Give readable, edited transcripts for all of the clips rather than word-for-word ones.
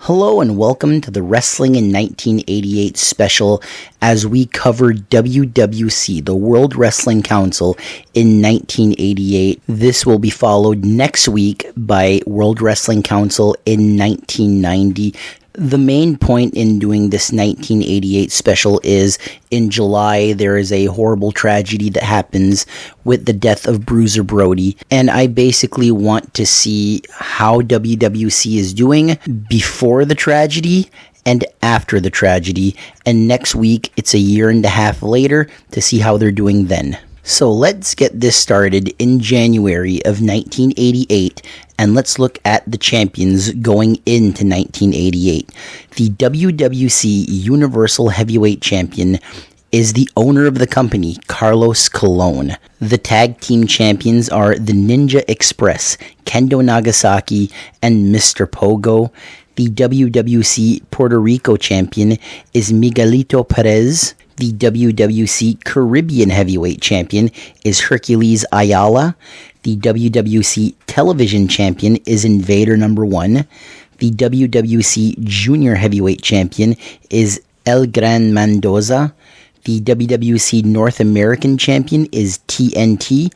Hello and welcome to the Wrestling in 1988 special as we cover WWC, the World Wrestling Council, in 1988. This will be followed next week by World Wrestling Council in 1990. The main point in doing this 1988 special is in July there is a horrible tragedy that happens with the death of Bruiser Brody, and I basically want to see how WWC is doing before the tragedy and after the tragedy, and next week it's a year and a half later to see how they're doing then. So let's get this started in January of 1988, and let's look at the champions going into 1988. The WWC Universal Heavyweight Champion is the owner of the company, Carlos Colon. The tag team champions are the Ninja Express, Kendo Nagasaki and Mr. Pogo. The WWC Puerto Rico champion is Miguelito Perez. The WWC Caribbean Heavyweight Champion is Hercules Ayala. The WWC Television Champion is Invader number 1. The WWC Junior Heavyweight Champion is El Gran Mendoza. The WWC North American Champion is TNT.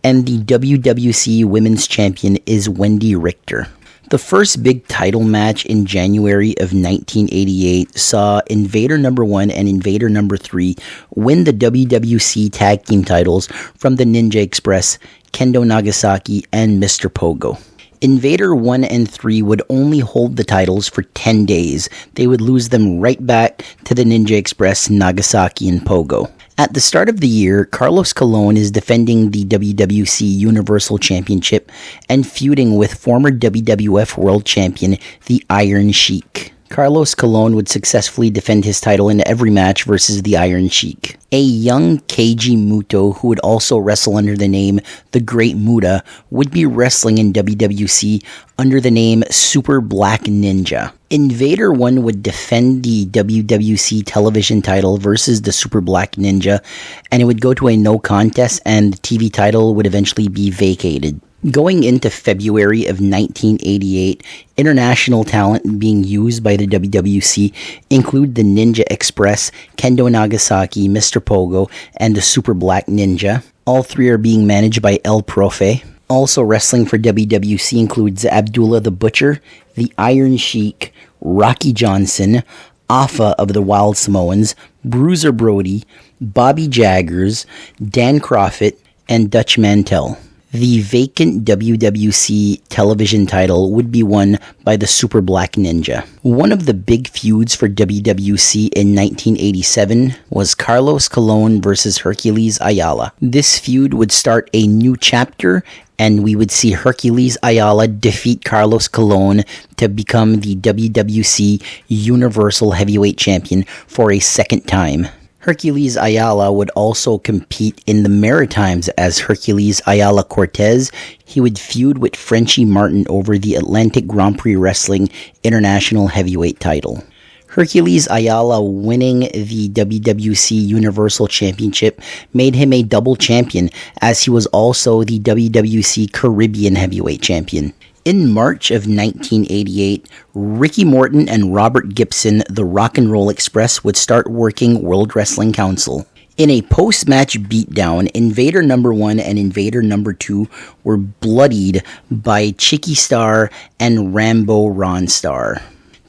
And the WWC Women's Champion is Wendy Richter. The first big title match in January of 1988 saw Invader number 1 and Invader number 3 win the WWC Tag Team titles from the Ninja Express, Kendo Nagasaki, and Mr. Pogo. Invader 1 and 3 would only hold the titles for 10 days. They would lose them right back to the Ninja Express, Nagasaki, and Pogo. At the start of the year, Carlos Colon is defending the WWC Universal Championship and feuding with former WWF World Champion, the Iron Sheik. Carlos Colon would successfully defend his title in every match versus the Iron Sheik. A young Keiji Muto, who would also wrestle under the name The Great Muta, would be wrestling in WWC under the name Super Black Ninja. Invader 1 would defend the WWC television title versus the Super Black Ninja, and it would go to a no contest, and the TV title would eventually be vacated. Going into February of 1988, international talent being used by the WWC include the Ninja Express, Kendo Nagasaki, Mr. Pogo, and the Super Black Ninja. All three are being managed by El Profe. Also wrestling for WWC includes Abdullah the Butcher, the Iron Sheik, Rocky Johnson, Afa of the Wild Samoans, Bruiser Brody, Bobby Jaggers, Dan Crawford, and Dutch Mantell. The vacant WWC television title would be won by the Super Black Ninja. One of the big feuds for WWC in 1987 was Carlos Colon versus Hercules Ayala. This feud would start a new chapter, and we would see Hercules Ayala defeat Carlos Colon to become the WWC Universal Heavyweight Champion for a second time. Hercules Ayala would also compete in the Maritimes as Hercules Ayala Cortez. He would feud with Frenchie Martin over the Atlantic Grand Prix Wrestling International Heavyweight title. Hercules Ayala winning the WWC Universal Championship made him a double champion, as he was also the WWC Caribbean Heavyweight Champion. In March of 1988, Ricky Morton and Robert Gibson, the Rock and Roll Express, would start working World Wrestling Council. In a post-match beatdown, Invader number 1 and Invader number 2 were bloodied by Chicky Star and Rambo Ron Star.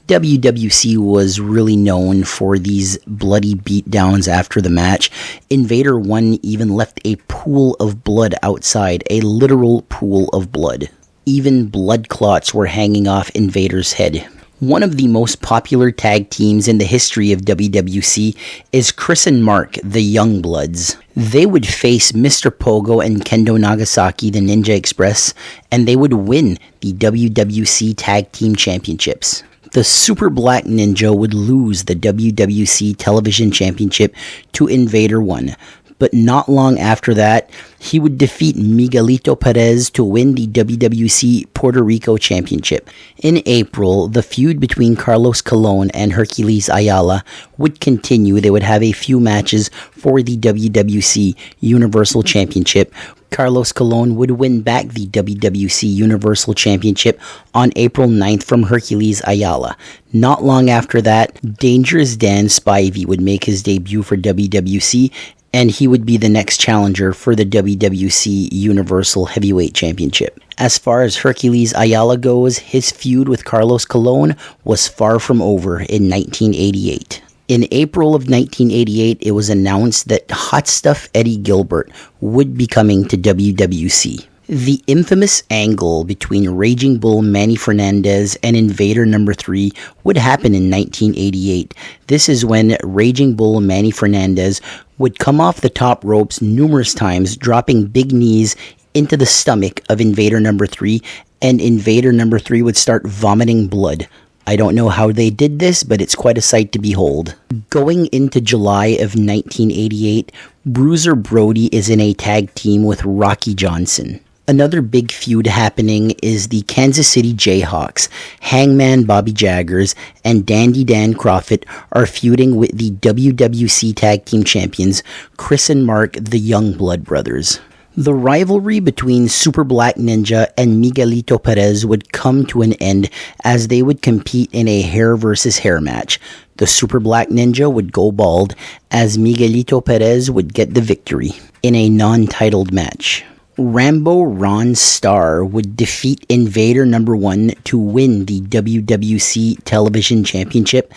WWC was really known for these bloody beatdowns after the match. Invader 1 even left a pool of blood outside, a literal pool of blood. Even blood clots were hanging off Invader's head. One of the most popular tag teams in the history of WWC is Chris and Mark, the Youngbloods. They would face Mr. Pogo and Kendo Nagasaki, the Ninja Express, and they would win the WWC Tag Team Championships. The Super Black Ninja would lose the WWC Television Championship to Invader 1. but not long after that, he would defeat Miguelito Perez to win the WWC Puerto Rico Championship. In April, the feud between Carlos Colon and Hercules Ayala would continue. They would have a few matches for the WWC Universal Championship. Carlos Colon would win back the WWC Universal Championship on April 9th from Hercules Ayala. Not long after that, Dangerous Dan Spivey would make his debut for WWC, and he would be the next challenger for the WWC Universal Heavyweight Championship. As far as Hercules Ayala goes, his feud with Carlos Colon was far from over in 1988. In April of 1988, it was announced that Hot Stuff Eddie Gilbert would be coming to WWC. The infamous angle between Raging Bull Manny Fernandez and Invader No. 3 would happen in 1988. This is when Raging Bull Manny Fernandez would come off the top ropes numerous times, dropping big knees into the stomach of Invader No. 3, and Invader No. 3 would start vomiting blood. I don't know how they did this, but it's quite a sight to behold. Going into July of 1988, Bruiser Brody is in a tag team with Rocky Johnson. Another big feud happening is the Kansas City Jayhawks. Hangman Bobby Jaggers and Dandy Dan Crawford are feuding with the WWC Tag Team Champions, Chris and Mark, the Youngblood Brothers. The rivalry between Super Black Ninja and Miguelito Perez would come to an end as they would compete in a hair versus hair match. The Super Black Ninja would go bald as Miguelito Perez would get the victory in a non-titled match. Rambo Ron Starr would defeat Invader No. 1 to win the WWC Television Championship.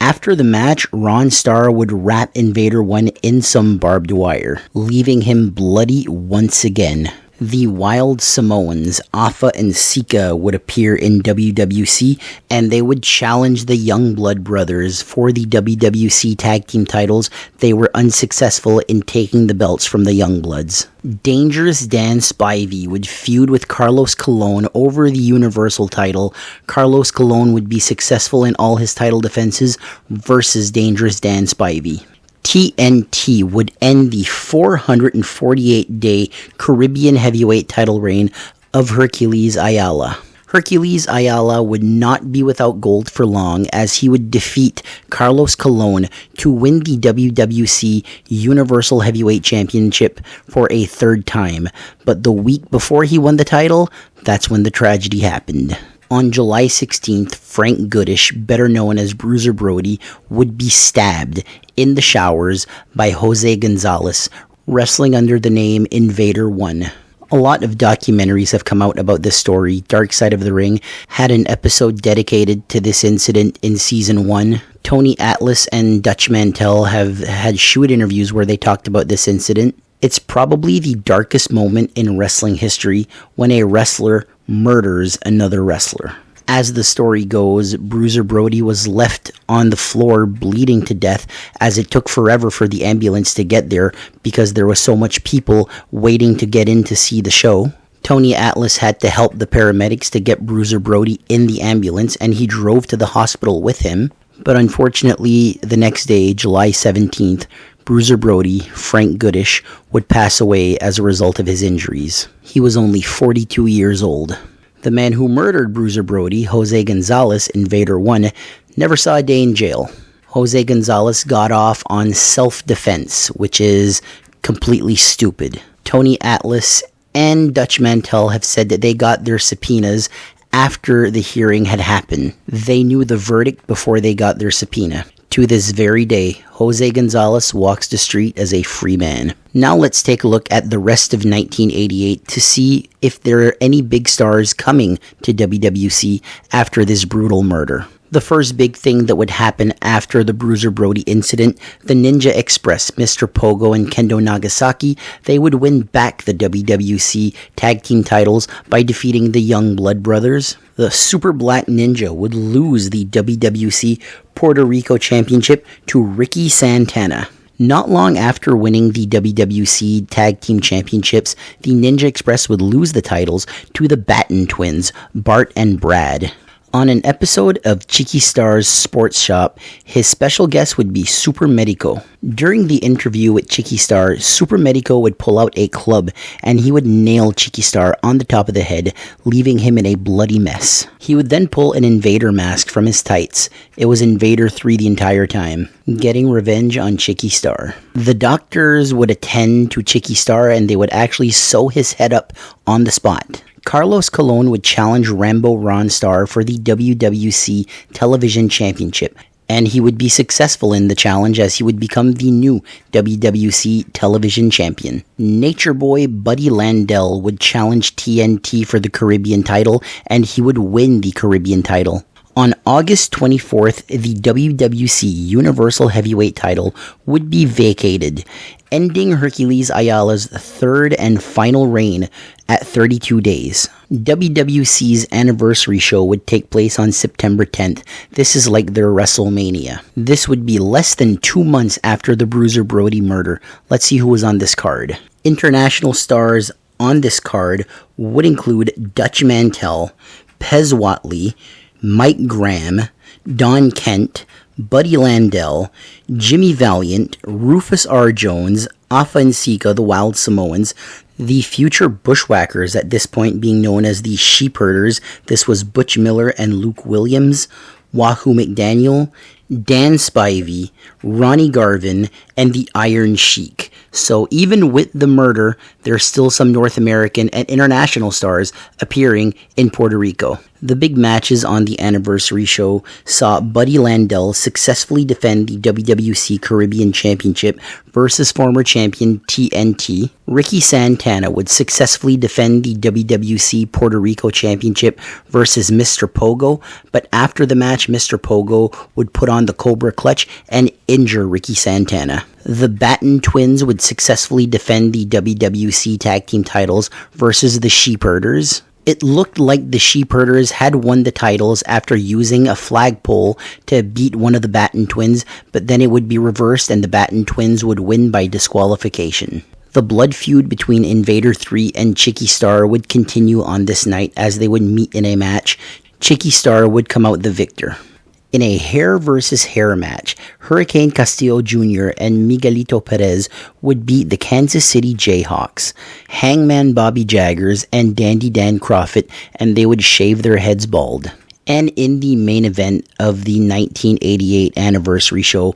After the match, Ron Starr would wrap Invader 1 in some barbed wire, leaving him bloody once again. The Wild Samoans, Afa and Sika, would appear in WWC, and they would challenge the Youngblood Brothers for the WWC Tag Team titles. They were unsuccessful in taking the belts from the Youngbloods. Dangerous Dan Spivey would feud with Carlos Colon over the Universal title. Carlos Colon would be successful in all his title defenses versus Dangerous Dan Spivey. TNT would end the 448-day Caribbean heavyweight title reign of Hercules Ayala. Hercules Ayala would not be without gold for long as he would defeat Carlos Colon to win the WWC Universal Heavyweight Championship for a third time. But the week before he won the title, that's when the tragedy happened. On July 16th, Frank Goodish, better known as Bruiser Brody, would be stabbed in the showers by Jose Gonzalez, wrestling under the name Invader 1. A lot of documentaries have come out about this story. Dark Side of the Ring had an episode dedicated to this incident in Season 1. Tony Atlas and Dutch Mantell have had shoot interviews where they talked about this incident. It's probably the darkest moment in wrestling history when a wrestler murders another wrestler. As the story goes, Bruiser Brody was left on the floor bleeding to death as it took forever for the ambulance to get there because there was so much people waiting to get in to see the show. Tony Atlas had to help the paramedics to get Bruiser Brody in the ambulance, and he drove to the hospital with him. But unfortunately, the next day, July 17th, Bruiser Brody, Frank Goodish, would pass away as a result of his injuries. He was only 42 years old. The man who murdered Bruiser Brody, Jose Gonzalez, Invader 1, never saw a day in jail. Jose Gonzalez got off on self-defense, which is completely stupid. Tony Atlas and Dutch Mantell have said that they got their subpoenas after the hearing had happened. They knew the verdict before they got their subpoena. To this very day, Jose Gonzalez walks the street as a free man. Now let's take a look at the rest of 1988 to see if there are any big stars coming to WWC after this brutal murder. The first big thing that would happen after the Bruiser Brody incident, the Ninja Express, Mr. Pogo and Kendo Nagasaki, they would win back the WWC Tag Team titles by defeating the Youngblood Brothers. The Super Black Ninja would lose the WWC Puerto Rico Championship to Ricky Santana. Not long after winning the WWC Tag Team Championships, the Ninja Express would lose the titles to the Batten twins, Bart and Brad. On an episode of Chiqui Star's Sports Shop, his special guest would be Super Medico. During the interview with Chiqui Star, Super Medico would pull out a club and he would nail Chiqui Star on the top of the head, leaving him in a bloody mess. He would then pull an Invader mask from his tights. It was Invader 3 the entire time, getting revenge on Chiqui Star. The doctors would attend to Chiqui Star and they would actually sew his head up on the spot. Carlos Colon would challenge Rambo Ronstar for the WWC Television Championship, and he would be successful in the challenge as he would become the new WWC Television Champion. Nature Boy Buddy Landel would challenge TNT for the Caribbean title, and he would win the Caribbean title. On August 24th, the WWC Universal Heavyweight title would be vacated, ending Hercules Ayala's third and final reign at 32 days. WWC's anniversary show would take place on September 10th. This is like their WrestleMania. This would be less than 2 months after the Bruiser Brody murder. Let's see who was on this card. International stars on this card would include Dutch Mantell, Pez Whatley, Mike Graham, Don Kent, Buddy Landel, Jimmy Valiant, Rufus R. Jones, Afa and Sika, the Wild Samoans, the future Bushwhackers, at this point being known as the Sheepherders. This was Butch Miller and Luke Williams, Wahoo McDaniel, Dan Spivey, Ronnie Garvin, and the Iron Sheik. So even with the murder, there's still some North American and international stars appearing in Puerto Rico. The big matches on the anniversary show saw Buddy Landel successfully defend the WWC Caribbean Championship versus former champion TNT. Ricky Santana would successfully defend the WWC Puerto Rico Championship versus Mr. Pogo, but after the match, Mr. Pogo would put on the Cobra Clutch and injure Ricky Santana. The Batten Twins would successfully defend the WWC Tag Team titles versus the Sheepherders. It looked like the Sheepherders had won the titles after using a flagpole to beat one of the Batten Twins, but then it would be reversed and the Batten Twins would win by disqualification. The blood feud between Invader 3 and Chiqui Star would continue on this night as they would meet in a match. Chiqui Star would come out the victor. In a hair versus hair match, Hurricane Castillo Jr. and Miguelito Perez would beat the Kansas City Jayhawks, Hangman Bobby Jaggers, and Dandy Dan Crawford, and they would shave their heads bald. And in the main event of the 1988 anniversary show,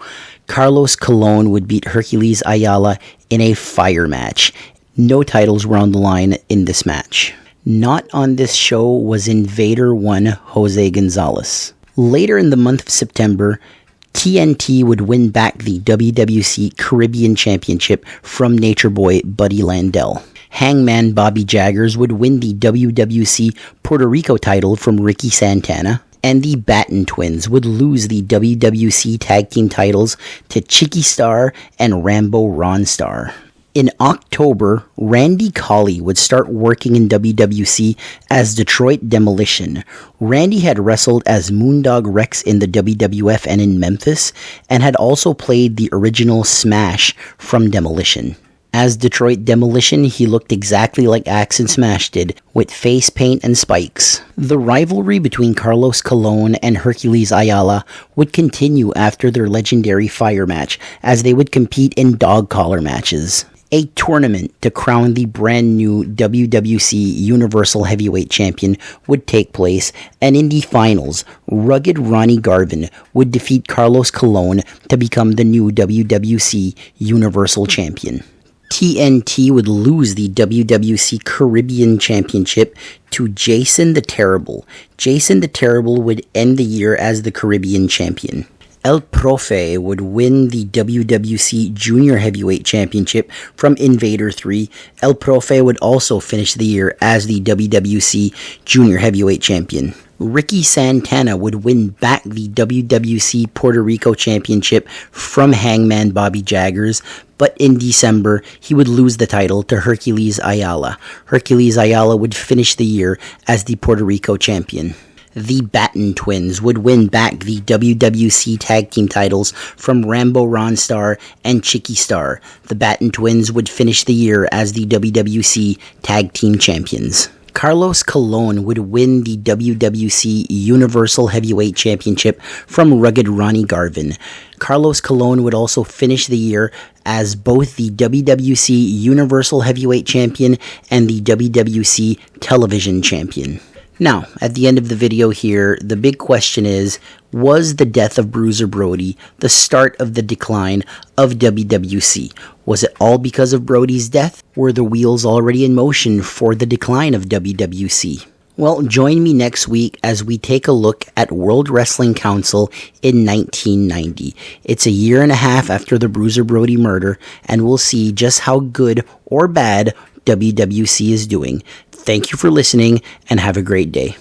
Carlos Colon would beat Hercules Ayala in a fire match. No titles were on the line in this match. Not on this show was Invader 1 Jose Gonzalez. Later in the month of September, TNT would win back the WWC Caribbean Championship from Nature Boy Buddy Landel. Hangman Bobby Jaggers would win the WWC Puerto Rico title from Ricky Santana. And the Batten Twins would lose the WWC Tag Team titles to Chiqui Star and Rambo Ronstar. In October, Randy Colley would start working in WWC as Detroit Demolition. Randy had wrestled as Moondog Rex in the WWF and in Memphis, and had also played the original Smash from Demolition. As Detroit Demolition, he looked exactly like Axe and Smash did, with face paint and spikes. The rivalry between Carlos Colon and Hercules Ayala would continue after their legendary fire match, as they would compete in dog collar matches. A tournament to crown the brand new WWC Universal Heavyweight Champion would take place, and in the finals, rugged Ronnie Garvin would defeat Carlos Colon to become the new WWC Universal Champion. TNT would lose the WWC Caribbean Championship to Jason the Terrible. Jason the Terrible would end the year as the Caribbean Champion. El Profe would win the WWC Junior Heavyweight Championship from Invader 3. El Profe would also finish the year as the WWC Junior Heavyweight Champion. Ricky Santana would win back the WWC Puerto Rico Championship from Hangman Bobby Jaggers, but in December, he would lose the title to Hercules Ayala. Hercules Ayala would finish the year as the Puerto Rico Champion. The Batten Twins would win back the WWC Tag Team titles from Rambo Ronstar and Chiqui Star. The Batten Twins would finish the year as the WWC Tag Team Champions. Carlos Colon would win the WWC Universal Heavyweight Championship from rugged Ronnie Garvin. Carlos Colon would also finish the year as both the WWC Universal Heavyweight Champion and the WWC Television Champion. Now, at the end of the video here, the big question is, was the death of Bruiser Brody the start of the decline of WWC? Was it all because of Brody's death? Were the wheels already in motion for the decline of WWC? Well, join me next week as we take a look at World Wrestling Council in 1990. It's a year and a half after the Bruiser Brody murder, and we'll see just how good or bad WWC is doing. Thank you for listening, and have a great day.